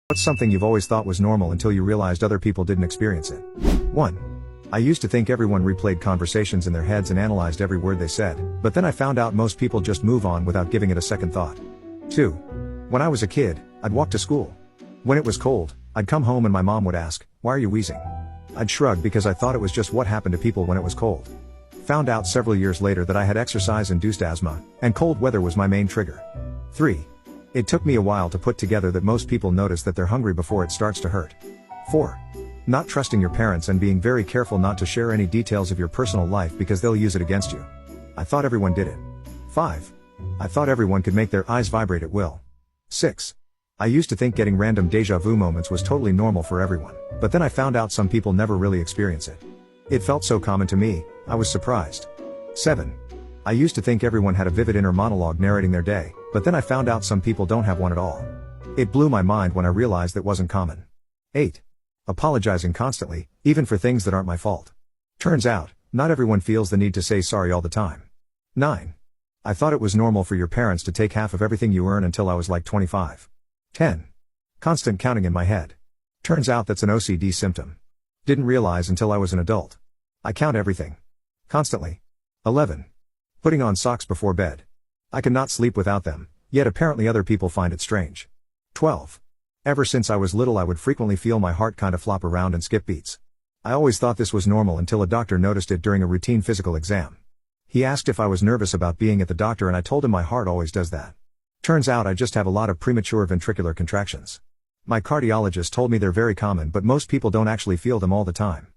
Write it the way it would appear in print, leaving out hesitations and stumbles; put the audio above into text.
What's something you've always thought was normal until you realized other people didn't experience it? 1. I used to think everyone replayed conversations in their heads and analyzed every word they said, but then I found out most people just move on without giving it a second thought. 2. When I was a kid, I'd walk to school. When it was cold, I'd come home and my mom would ask, "Why are you wheezing?" I'd shrug because I thought it was just what happened to people when it was cold. Found out several years later that I had exercise-induced asthma, and cold weather was my main trigger. 3. It took me a while to put together that most people notice that they're hungry before it starts to hurt. 4. Not trusting your parents and being very careful not to share any details of your personal life because they'll use it against you. I thought everyone did it. 5. I thought everyone could make their eyes vibrate at will. 6. I used to think getting random deja vu moments was totally normal for everyone, but then I found out some people never really experience it. It felt so common to me, I was surprised. 7. I used to think everyone had a vivid inner monologue narrating their day, but then I found out some people don't have one at all. It blew my mind when I realized that wasn't common. 8. Apologizing constantly, even for things that aren't my fault. Turns out, not everyone feels the need to say sorry all the time. 9. I thought it was normal for your parents to take half of everything you earn until I was like 25. 10. Constant counting in my head. Turns out that's an OCD symptom. Didn't realize until I was an adult. I count everything. Constantly. 11. Putting on socks before bed. I cannot sleep without them, yet apparently other people find it strange. 12. Ever since I was little I would frequently feel my heart kinda flop around and skip beats. I always thought this was normal until a doctor noticed it during a routine physical exam. He asked if I was nervous about being at the doctor and I told him my heart always does that. Turns out I just have a lot of premature ventricular contractions. My cardiologist told me they're very common but most people don't actually feel them all the time.